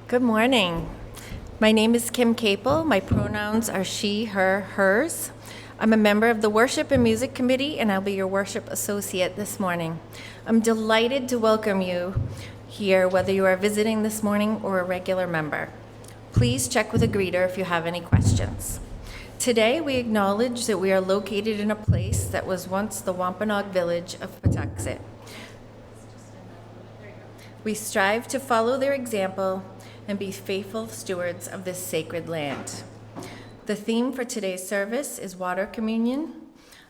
Good morning. My name is Kim Caple. My pronouns are she, her, hers. I'm a member of the Worship and Music Committee, and I'll be your worship associate this morning. I'm delighted to welcome you here, whether you are visiting this morning or a regular member. Please check with a greeter if you have any questions. Today, we acknowledge that we are located in a place that was once the Wampanoag village of Patuxet. We strive to follow their example and be faithful stewards of this sacred land. The theme for today's service is water communion.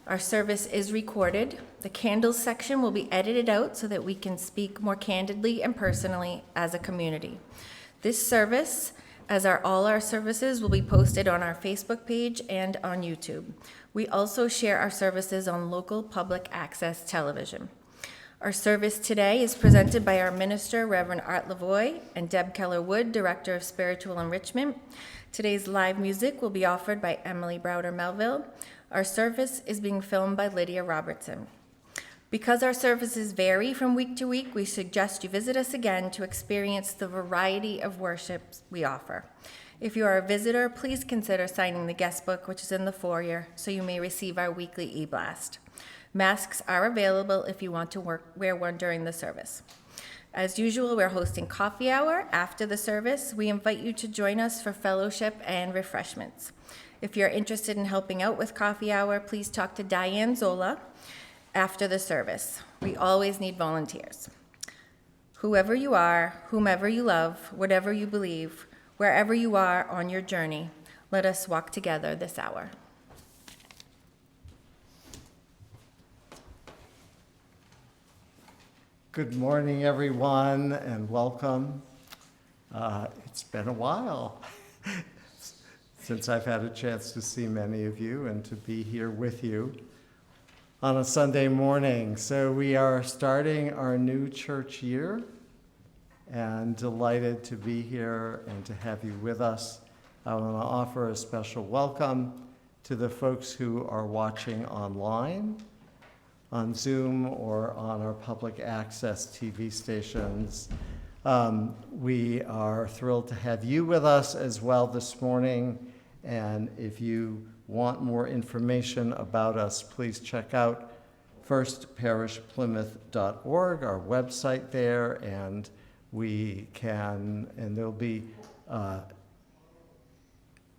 Our service is recorded. The candles section will be edited out so that we can speak more candidly and personally as a community. This service, as are all our services, will be posted on our Facebook page and on YouTube. We also share our services on local public access television. Our service today is presented by our minister, Reverend Art Lavoie, and Deb Keller-Wood, Director of Spiritual Enrichment. Today's live music will be offered by Emily Browder-Melville. Our service is being filmed by Lydia Robertson. Because our services vary from week to week, we suggest you visit us again to experience the variety of worships we offer. If you are a visitor, please consider signing the guest book, which is in the foyer, so you may receive our weekly e-blast. Masks are available if you want to wear one during the service. As usual, we're hosting coffee hour after the service. We invite you to join us for fellowship and refreshments. If you're interested in helping out with coffee hour, please talk to Diane Zola after the service. We always need volunteers. Whoever you are, whomever you love, whatever you believe, wherever you are on your journey, let us walk together this hour. Good morning, everyone, and welcome. It's been a while since I've had a chance to see many of you and to be here with you on a Sunday morning. So we are starting our new church year, and delighted to be here and to have you with us. I want to offer a special welcome to the folks who are watching online, on Zoom or on our public access TV stations. We are thrilled to have you with us as well this morning. And if you want more information about us, please check out firstparishplymouth.org, our website there, and there'll be,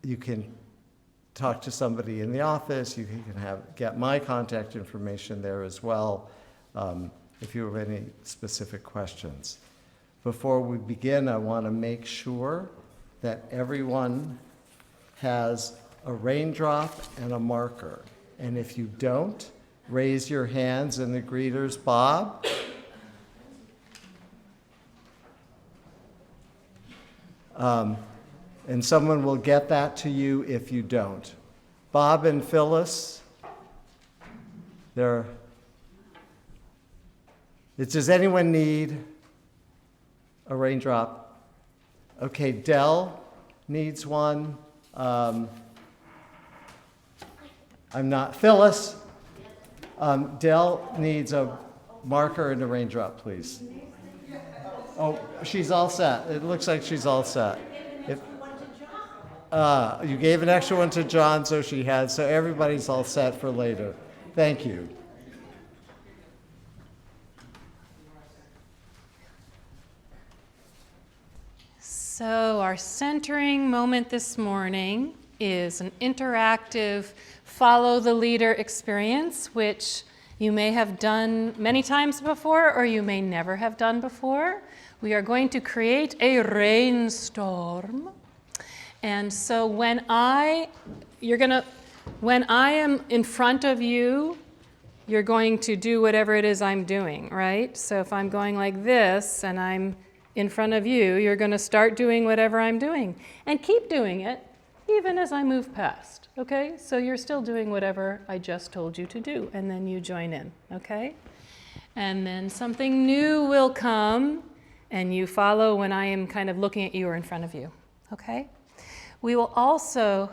you can talk to somebody in the office. You can get my contact information there as well if you have any specific questions. Before we begin, I want to make sure that everyone has a raindrop and a marker. And if you don't, raise your hands in the greeters. Bob? And someone will get that to you if you don't. Bob and Phyllis, does anyone need a raindrop? Okay, Dell needs one. Phyllis. Dell needs a marker and a raindrop, please. Oh, she's all set. It looks like she's all set. You gave an extra one to John, so everybody's all set for later. Thank you. So our centering moment this morning is an interactive follow the leader experience, which you may have done many times before or you may never have done before. We are going to create a rainstorm. And so when I am in front of you, you're going to do whatever it is I'm doing, right? So if I'm going like this and I'm in front of you, you're going to start doing whatever I'm doing and keep doing it even as I move past, okay? So you're still doing whatever I just told you to do, and then you join in, okay? And then something new will come and you follow when I am kind of looking at you or in front of you, okay? We will also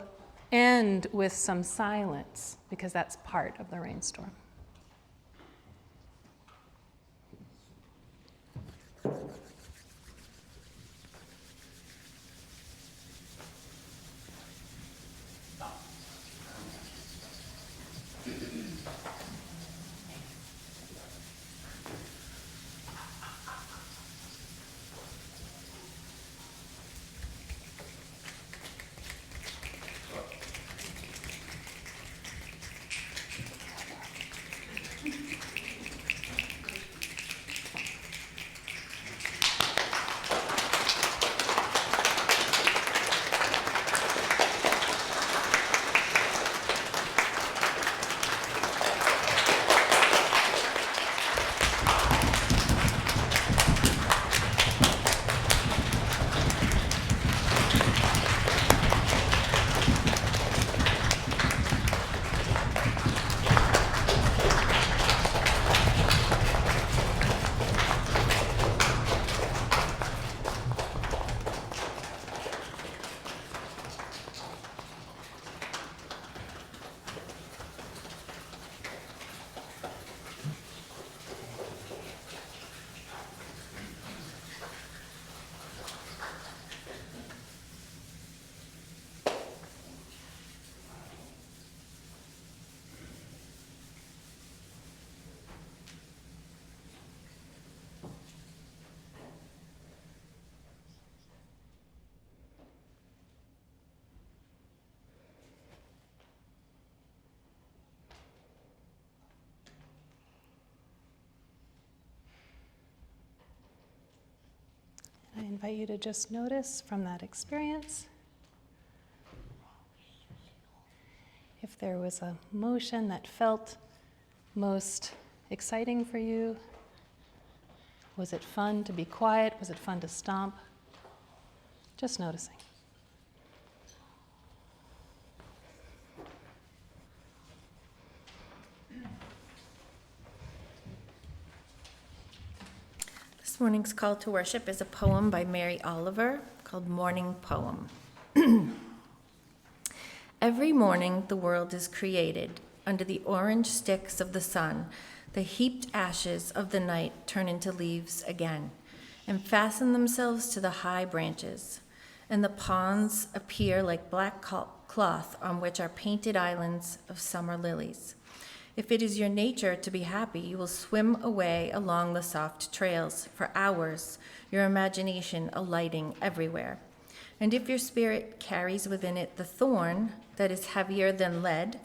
end with some silence because that's part of the rainstorm. invite you to just notice from that experience if there was a motion that felt most exciting for you. Was it fun to be quiet? Was it fun to stomp? Just noticing. This morning's call to worship is a poem by Mary Oliver called Morning Poem. Every morning the world is created. Under the orange sticks of the sun, the heaped ashes of the night turn into leaves again and fasten themselves to the high branches. And the ponds appear like black cloth on which are painted islands of summer lilies. If it is your nature to be happy, you will swim away along the soft trails for hours, your imagination alighting everywhere. And if your spirit carries within it the thorn that is heavier than lead,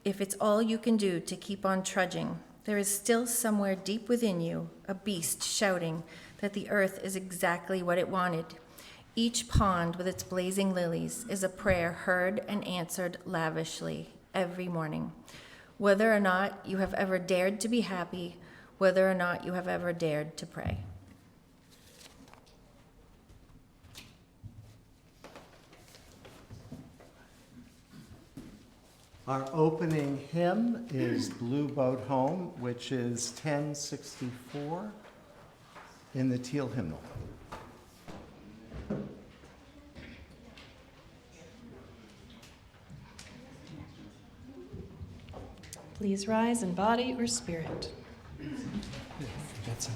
if it's all you can do to keep on trudging, there is still somewhere deep within you a beast shouting that the earth is exactly what it wanted. Each pond with its blazing lilies is a prayer heard and answered lavishly every morning. Whether or not you have ever dared to be happy, whether or not you have ever dared to pray. Our opening hymn is Blue Boat Home, which is 1064 in the Teal Hymnal. Please rise in body or spirit. That's it.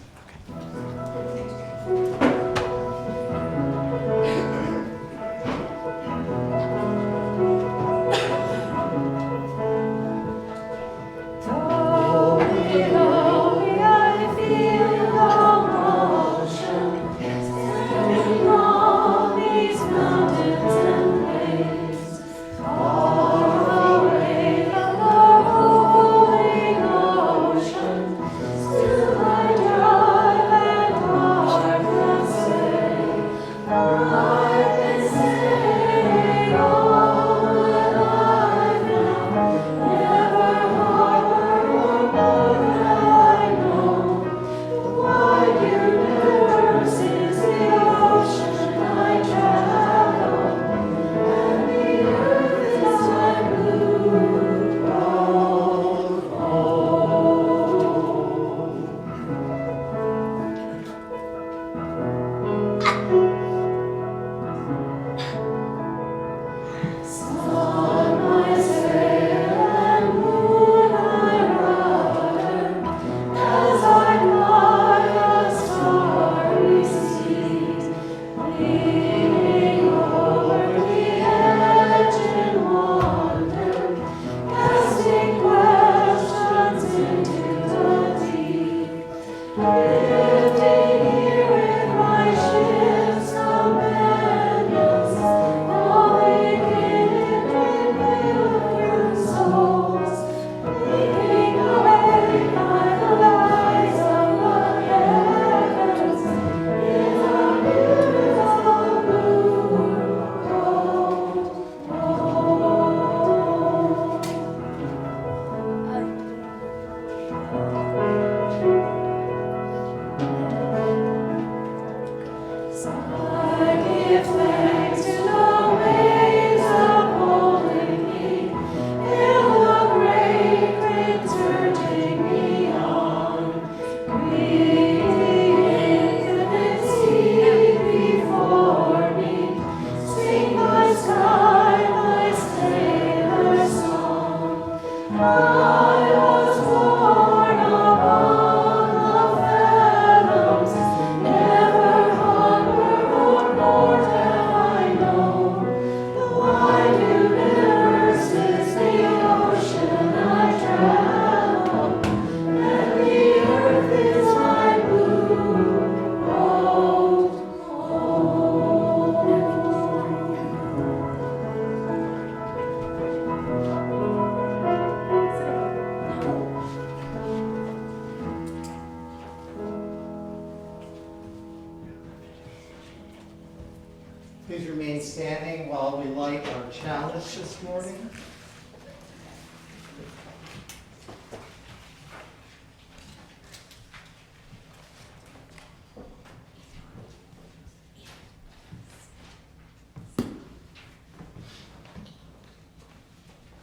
our challenge this morning.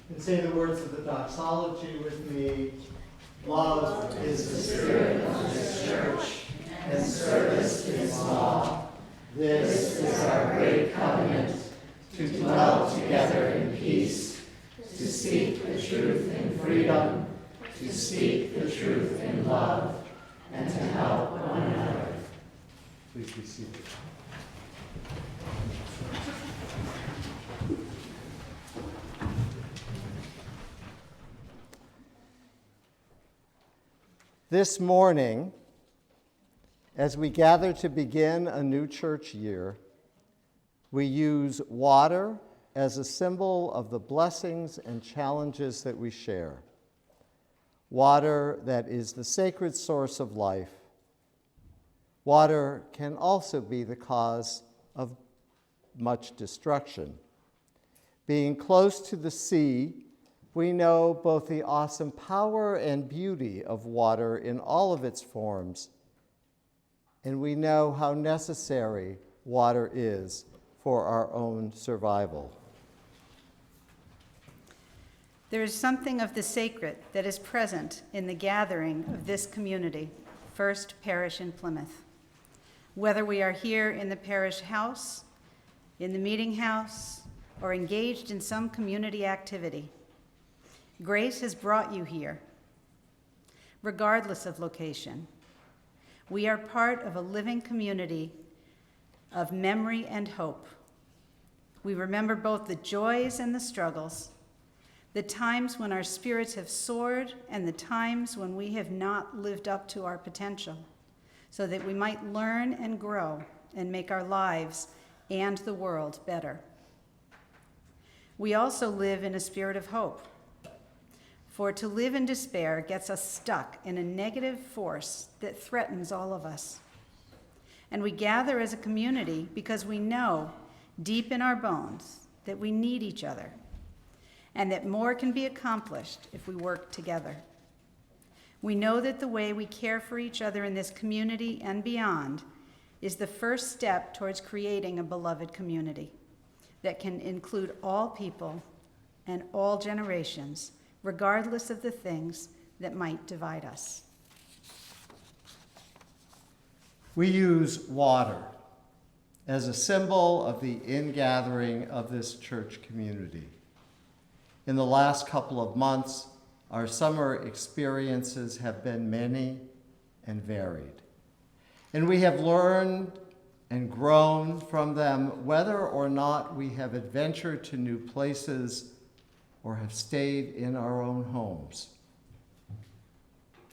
And say the words of the doxology with me. Love is the spirit of this church, and service its law. This is our great covenant, to dwell together in peace, to seek the truth in freedom, to speak the truth in love, and to help one another. Please be seated. This morning, as we gather to begin a new church year, we use water as a symbol of the blessings and challenges that we share. Water that is the sacred source of life. Water can also be the cause of much destruction. Being close to the sea, we know both the awesome power and beauty of water in all of its forms, and we know how necessary water is for our own survival. There is something of the sacred that is present in the gathering of this community, First Parish in Plymouth. Whether we are here in the parish house, in the meeting house, or engaged in some community activity, grace has brought you here, regardless of location. We are part of a living community of memory and hope. We remember both the joys and the struggles, the times when our spirits have soared and the times when we have not lived up to our potential, so that we might learn and grow and make our lives and the world better. We also live in a spirit of hope. For to live in despair gets us stuck in a negative force that threatens all of us. And we gather as a community because we know deep in our bones that we need each other and that more can be accomplished if we work together. We know that the way we care for each other in this community and beyond is the first step towards creating a beloved community that can include all people and all generations, regardless of the things that might divide us. We use water as a symbol of the ingathering of this church community. In the last couple of months, our summer experiences have been many and varied. And we have learned and grown from them, whether or not we have adventured to new places or have stayed in our own homes.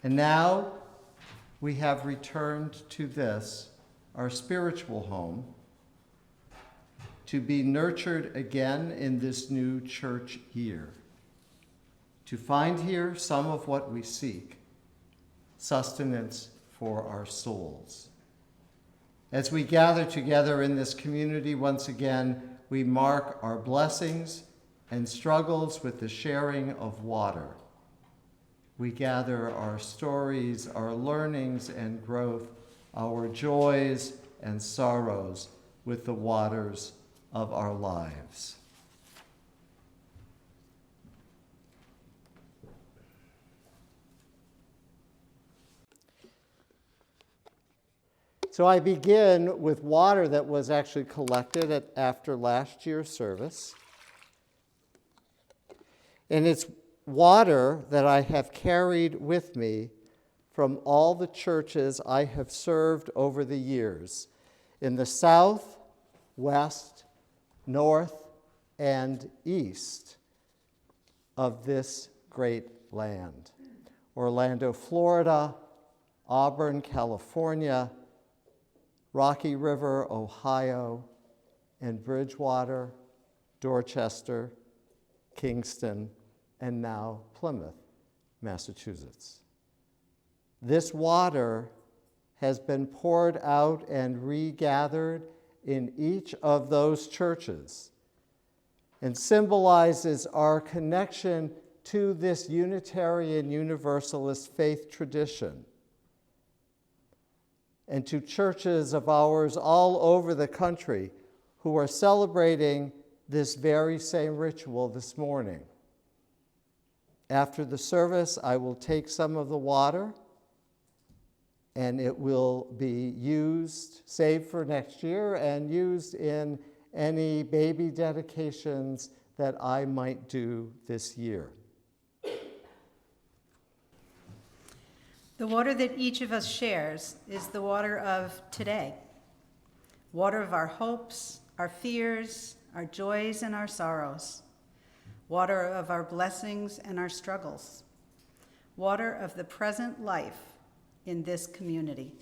And now we have returned to this, our spiritual home, to be nurtured again in this new church year, to find here some of what we seek, sustenance for our souls. As we gather together in this community once again, we mark our blessings and struggles with the sharing of water. We gather our stories, our learnings and growth, our joys and sorrows with the waters of our lives. So I begin with water that was actually collected after last year's service. And it's water that I have carried with me from all the churches I have served over the years in the south, west, north, and east of this great land. Orlando, Florida, Auburn, California, Rocky River, Ohio, and Bridgewater, Dorchester, Kingston, and now Plymouth, Massachusetts. This water has been poured out and regathered in each of those churches and symbolizes our connection to this Unitarian Universalist faith tradition and to churches of ours all over the country who are celebrating this very same ritual this morning. After the service, I will take some of the water, and it will be used, saved for next year, and used in any baby dedications that I might do this year. The water that each of us shares is the water of today, water of our hopes, our fears, our joys, and our sorrows, water of our blessings and our struggles, water of the present life in this community.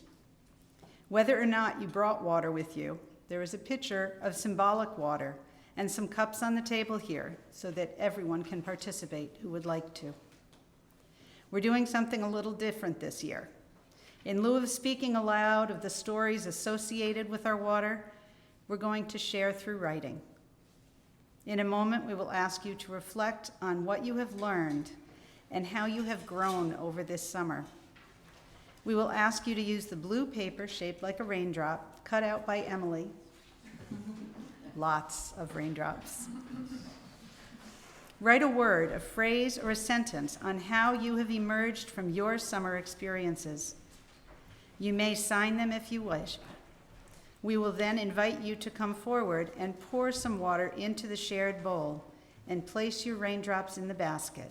Whether or not you brought water with you, there is a pitcher of symbolic water and some cups on the table here so that everyone can participate who would like to. We're doing something a little different this year. In lieu of speaking aloud of the stories associated with our water, we're going to share through writing. In a moment, we will ask you to reflect on what you have learned and how you have grown over this summer. We will ask you to use the blue paper shaped like a raindrop, cut out by Emily. Lots of raindrops. Write a word, a phrase, or a sentence on how you have emerged from your summer experiences. You may sign them if you wish. We will then invite you to come forward and pour some water into the shared bowl and place your raindrops in the basket.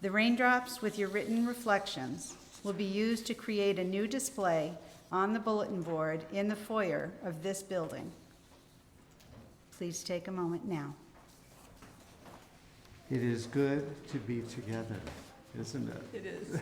The raindrops with your written reflections will be used to create a new display on the bulletin board in the foyer of this building. Please take a moment now. It is good to be together, isn't it? It is.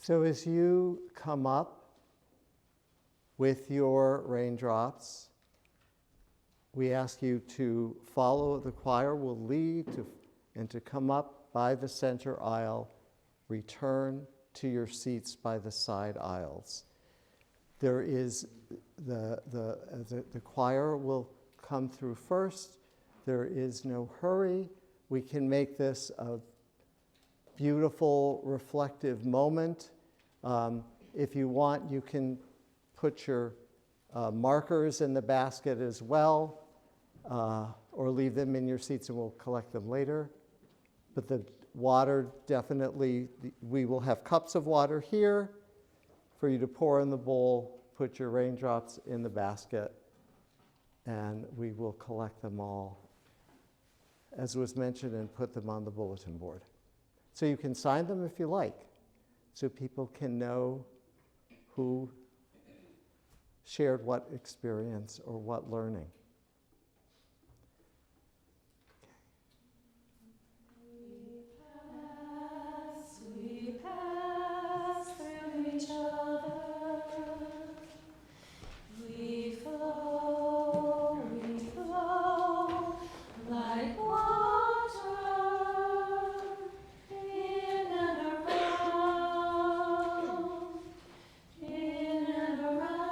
So as you come up with your raindrops, we ask you to follow. The choir will lead and to come up by the center aisle, return to your seats by the side aisles. There is the choir will come through first. There is no hurry. We can make this a beautiful, reflective moment. If you want, you can put your markers in the basket as well, or leave them in your seats and we'll collect them later. But the water, definitely, we will have cups of water here for you to pour in the bowl, put your raindrops in the basket, and we will collect them all, as was mentioned, and put them on the bulletin board. So you can sign them if you like, so people can know who shared what experience or what learning. We pass through each other. We flow like water in and around, in and around.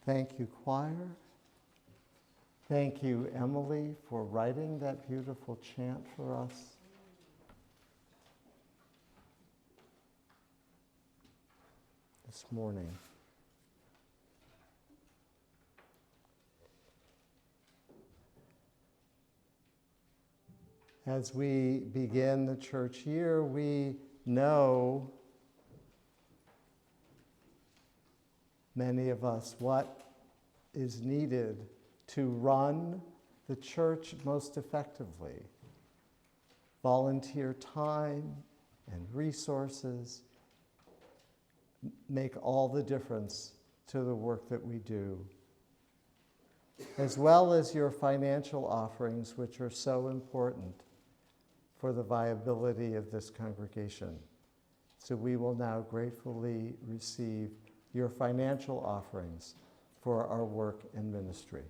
Thank you, choir. Thank you, Emily, for writing that beautiful chant for us. This morning. As we begin the church year, we know, many of us, what is needed to run the church most effectively. Volunteer time and resources make all the difference to the work that we do, as well as your financial offerings, which are so important for the viability of this congregation. So we will now gratefully receive your financial offerings for our work and ministry.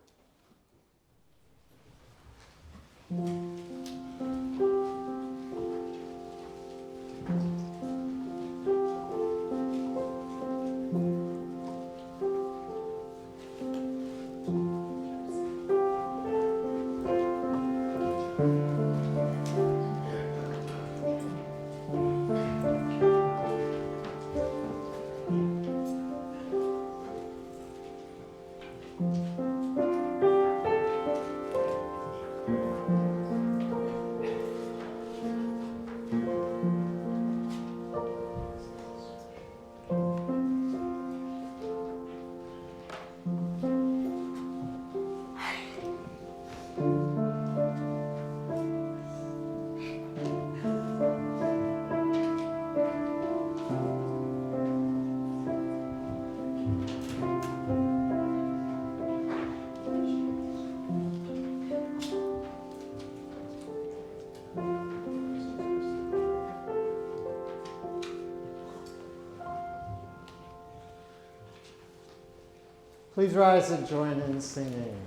Please rise and join in singing.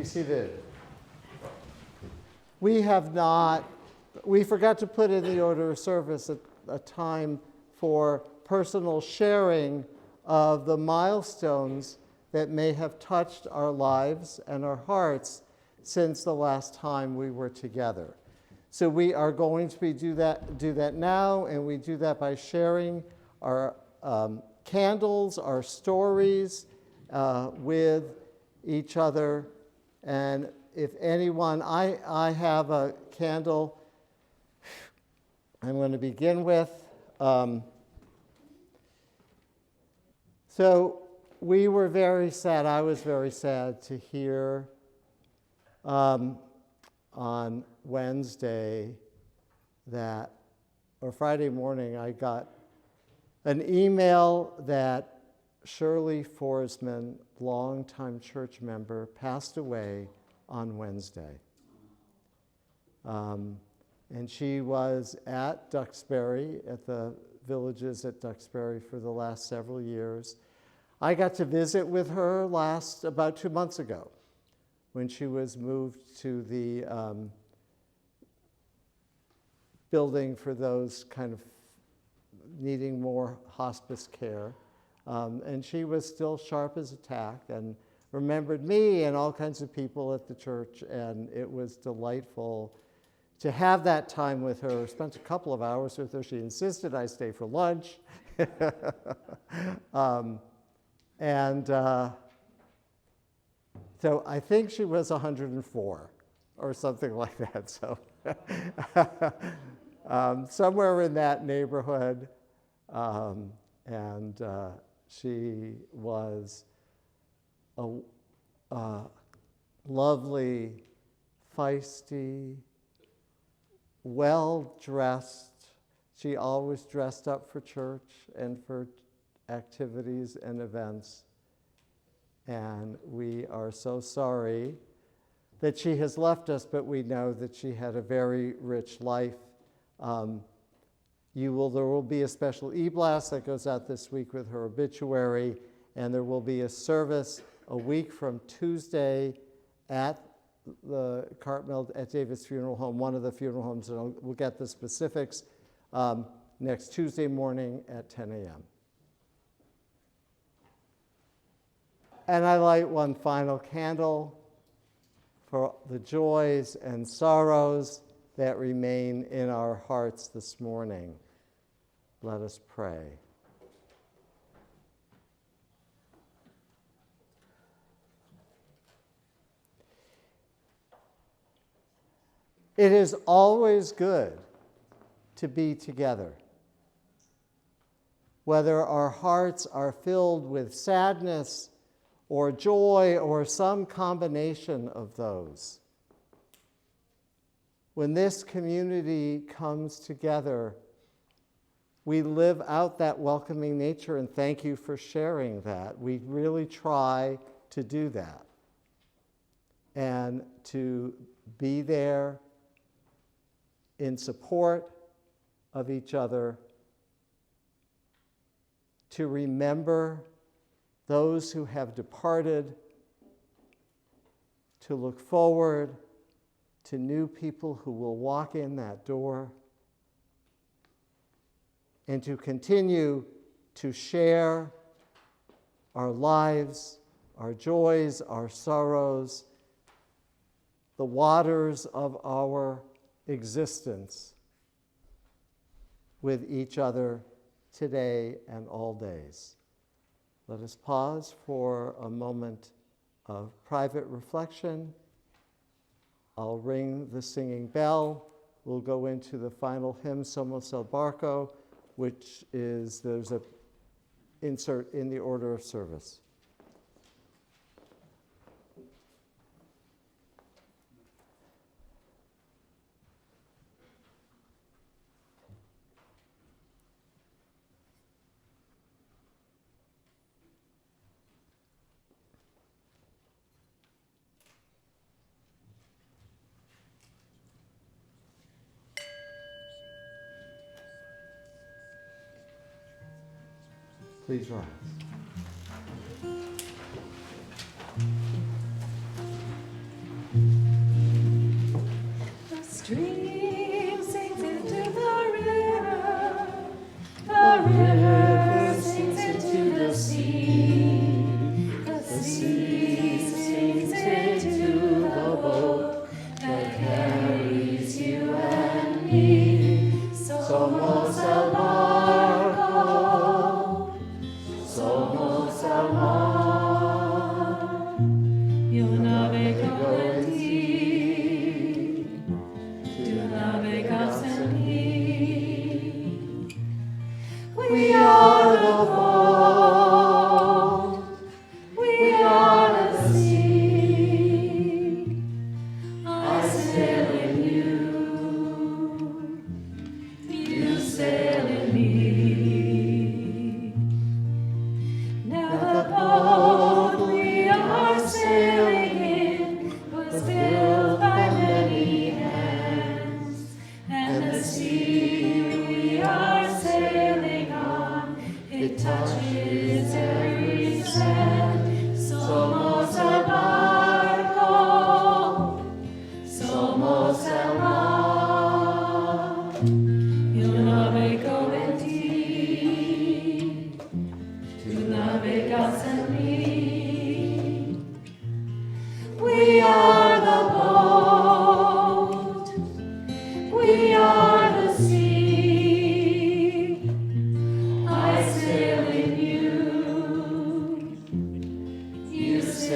Seated. We forgot to put in the order of service a time for personal sharing of the milestones that may have touched our lives and our hearts since the last time we were together. So we are going to do that now, and we do that by sharing our candles, our stories with each other. And if anyone, I have a candle I'm going to begin with. So we were very sad, I was very sad to hear on Wednesday or Friday morning, I got an email that Shirley Forsman, longtime church member, passed away on Wednesday. And she was at Duxbury, at the villages at Duxbury for the last several years. I got to visit with her about 2 months ago when she was moved to the building for those kind of needing more hospice care. And she was still sharp as a tack and remembered me and all kinds of people at the church, and it was delightful to have that time with her. Spent a couple of hours with her. She insisted I stay for lunch. So I think she was 104 or something like that. So somewhere in that neighborhood. She was a lovely, feisty, well-dressed, She always dressed up for church and for activities and events. And we are so sorry that she has left us, but we know that she had a very rich life. There will be a special e-blast that goes out this week with her obituary, and there will be a service a week from Tuesday at the Cartmel at David's Funeral Home, one of the funeral homes, and we'll get the specifics next Tuesday morning at 10 a.m. And I light one final candle for the joys and sorrows that remain in our hearts this morning. Let us pray. It is always good to be together. Whether our hearts are filled with sadness or joy or some combination of those. When this community comes together, we live out that welcoming nature, and thank you for sharing that. We really try to do that and to be there in support of each other, to remember those who have departed, to look forward to new people who will walk in that door, and to continue to share our lives, our joys, our sorrows, the waters of our existence with each other today and all days. Let us pause for a moment of private reflection. I'll ring the singing bell. We'll go into the final hymn, Somos el Barco, which is, there's an insert in the order of service. Please rise. The stream sings into the river. The river sings into the sea. The sea sings into the boat that carries you and me. Somos el barco. Somos el mar. Yo navego en ti. Tú navegas en mí. We are the boat. We are the sea. I sail in you. You sail in me. Now the boat we are sailing in was built by many hands, and the sea we are sailing on, it touches every sand. Somos el barco, somos el mar. Yo navego en ti. Tú navegas en mí. We are the boat. We are the sea. I sail in you. You sail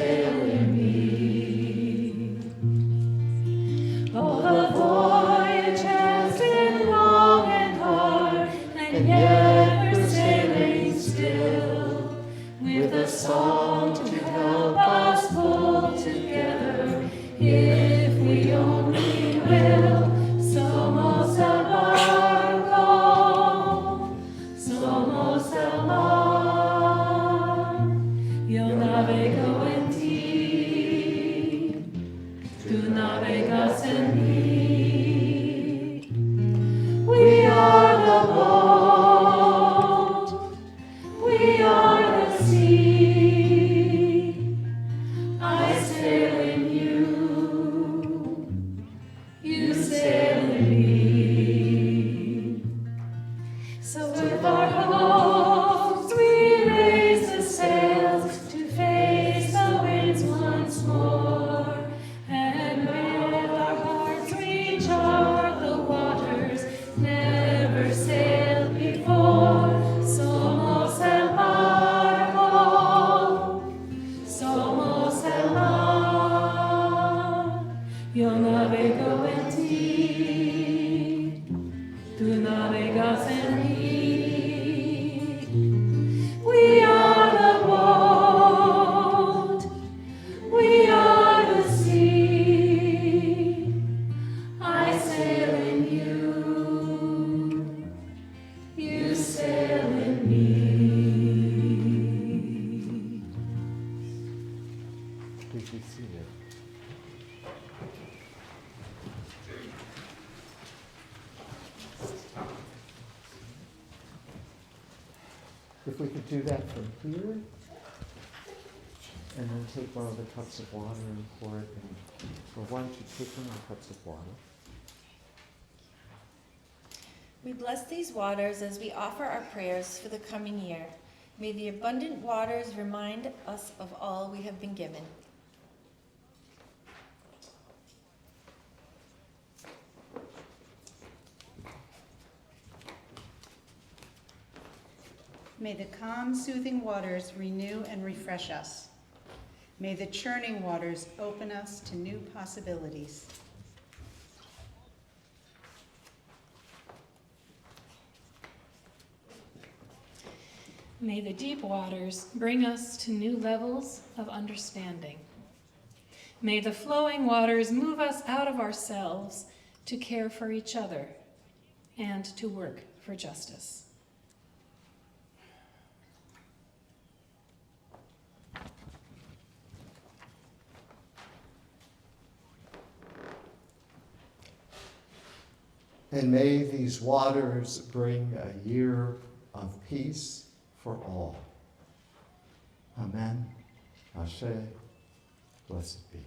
We are the sea. I sail in you. You sail in me. So with our hopes we raise the sails to face the winds once more. And with our hearts we chart the waters never sailed before. Somos el barco, somos el mar. Yo navego en ti, tú navegas en mí. We are the boat, we are the sea. I sail in you, you sail in me. Please be seated. If we could do that from here, and then take one of the cups of water and pour it in. Or why don't you take one of the cups of water? We bless these waters as we offer our prayers for the coming year. May the abundant waters remind us of all we have been given. May the calm, soothing waters renew and refresh us. May the churning waters open us to new possibilities. May the deep waters bring us to new levels of understanding. May the flowing waters move us out of ourselves to care for each other and to work for justice. And may these waters bring a year of peace for all. Amen. Ashe. Blessed be.